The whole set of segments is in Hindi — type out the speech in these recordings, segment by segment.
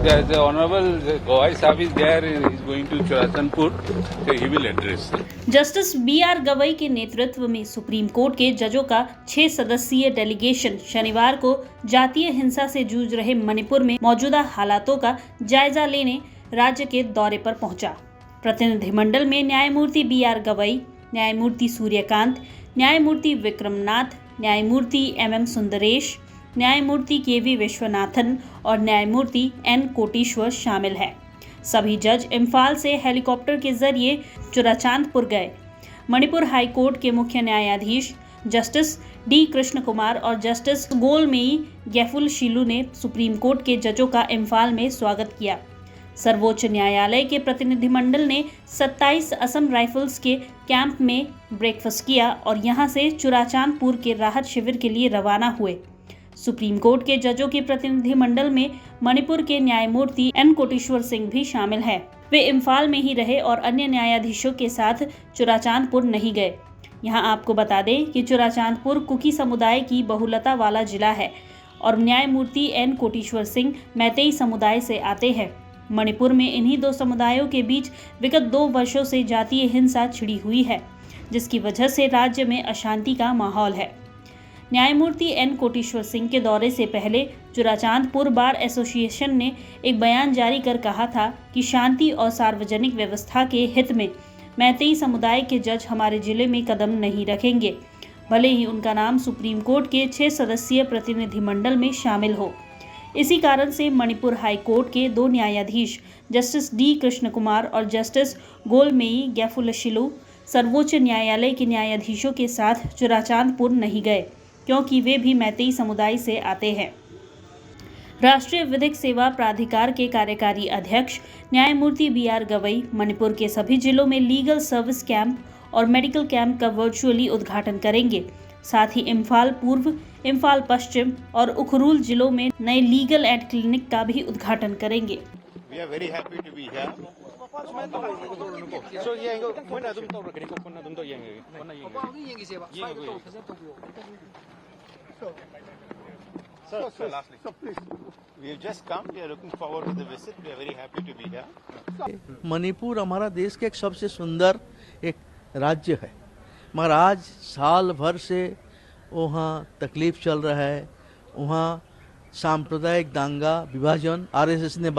the Honorable Gawai Sahib is there, he is going to Churachandpur, so he will address. Justice BR Gavai के नेतृत्व में सुप्रीम कोर्ट के जजों का 6 सदस्यीय डेलीगेशन शनिवार को जातीय हिंसा से जूझ रहे मणिपुर में मौजूदा हालातों का जायजा लेने राज्य के दौरे पर पहुंचा। प्रतिनिधिमंडल में न्यायमूर्ति BR गवई, न्यायमूर्ति सूर्यकांत, न्यायमूर्ति विक्रमनाथ, न्यायमूर्ति MM सुंदरेश, न्यायमूर्ति KV विश्वनाथन और न्यायमूर्ति N कोटेश्वर शामिल हैं। सभी जज इम्फाल से हेलीकॉप्टर के जरिए चुराचांदपुर गए। मणिपुर हाई कोर्ट के मुख्य न्यायाधीश जस्टिस D कृष्ण कुमार और जस्टिस गोलमेई गैफुल शिलू ने सुप्रीम कोर्ट के जजों का इम्फाल में स्वागत किया। सर्वोच्च न्यायालय के प्रतिनिधिमंडल ने 27 असम राइफल्स के कैंप में ब्रेकफास्ट किया और यहां से चुराचांदपुर के राहत शिविर के लिए रवाना हुए। सुप्रीम कोर्ट के जजों के प्रतिनिधिमंडल में मणिपुर के न्यायमूर्ति N कोटेश्वर सिंह भी शामिल हैं। वे इम्फाल में ही रहे और अन्य न्यायाधीशों के साथ चुराचांदपुर नहीं गए। यहां आपको बता दें कि चुराचांदपुर कुकी समुदाय की बहुलता वाला जिला है और न्यायमूर्ति N कोटेश्वर सिंह मैतेई समुदाय से आते हैं। मणिपुर में इन्हीं दो समुदायों के बीच विगत 2 वर्षों से जातीय हिंसा छिड़ी हुई है, जिसकी वजह से राज्य में अशांति का माहौल है। न्यायमूर्ति N कोटेश्वर सिंह के दौरे से पहले चुराचांदपुर बार एसोसिएशन ने एक बयान जारी कर कहा था कि शांति और सार्वजनिक व्यवस्था के हित में मैतेई समुदाय के जज हमारे जिले में कदम नहीं रखेंगे, भले ही उनका नाम सुप्रीम कोर्ट के 6 सदस्यीय प्रतिनिधिमंडल में शामिल हो। इसी कारण से मणिपुर हाई कोर्ट के 2 न्यायाधीश जस्टिस D कृष्ण कुमार और जस्टिस गोलमेई गैफुलशिलू सर्वोच्च न्यायालय के न्यायाधीशों के साथ चुराचांदपुर नहीं गए, क्योंकि वे भी मैतेई समुदाय से आते हैं। राष्ट्रीय विधिक सेवा प्राधिकार के कार्यकारी अध्यक्ष न्यायमूर्ति BR गवई मणिपुर के सभी जिलों में लीगल सर्विस कैंप और मेडिकल कैंप का वर्चुअली उद्घाटन करेंगे। साथ ही इम्फाल पूर्व, इम्फाल पश्चिम और उखरूल जिलों में नए लीगल एड क्लिनिक का भी उद्घाटन करेंगे। We are very happy to be here. So please, we have just come. We are looking forward to the visit. We are very happy to be here. Manipur हमारा देश के एक सबसे सुंदर एक राज्य है, मगर आज साल भर से वहाँ तकलीफ चल रहा है। वहाँ सांप्रदायिक दंगा विभाजन RSS ने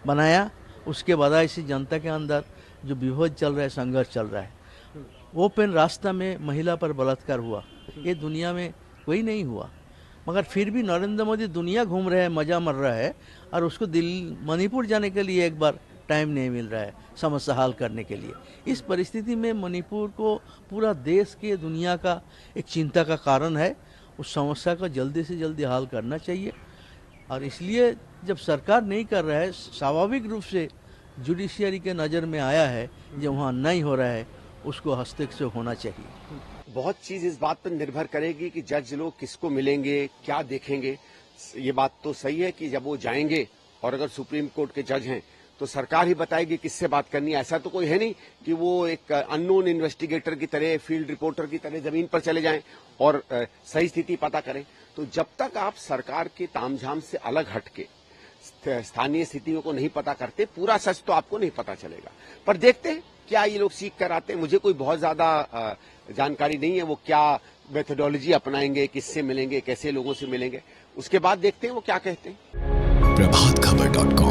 बनाया, उसके बाद इसी जनता के अंदर जो विभेद चल रहा है, संघर्ष चल रहा है। ओपन रास्ता में महिला पर बलात्कार हुआ, ये दुनिया में कोई नहीं हुआ, मगर फिर भी नरेंद्र मोदी दुनिया घूम रहे हैं, मजा मर रहा है और उसको मणिपुर जाने के लिए एक बार टाइम नहीं मिल रहा है समस्या हल करने के लिए। इस परिस्थिति में मणिपुर को पूरा देश के दुनिया का एक चिंता का कारण है। उस समस्या का जल्दी से जल्दी हल करना चाहिए और इसलिए जब सरकार नहीं कर रहा है, स्वाभाविक रूप से जुडिशियरी के नज़र में आया है जो वहाँ नहीं हो रहा है, उसको हस्तक्षेप होना चाहिए। बहुत चीज इस बात पर निर्भर करेगी कि जज लोग किसको मिलेंगे, क्या देखेंगे। ये बात तो सही है कि जब वो जाएंगे और अगर सुप्रीम कोर्ट के जज हैं तो सरकार ही बताएगी किससे बात करनी है। ऐसा तो कोई है नहीं कि वो एक अननोन इन्वेस्टिगेटर की तरह, फील्ड रिपोर्टर की तरह जमीन पर चले जाएं और सही स्थिति पता करें। तो जब तक आप सरकार के तामझाम से अलग हटके स्थानीय स्थितियों को नहीं पता करते, पूरा सच तो आपको नहीं पता चलेगा। पर देखते हैं क्या ये लोग सीख कर आते हैं। मुझे कोई बहुत ज्यादा जानकारी नहीं है वो क्या मेथोडोलॉजी अपनाएंगे, किससे मिलेंगे, कैसे लोगों से मिलेंगे, उसके बाद देखते हैं वो क्या कहते हैं। प्रभातखबर.com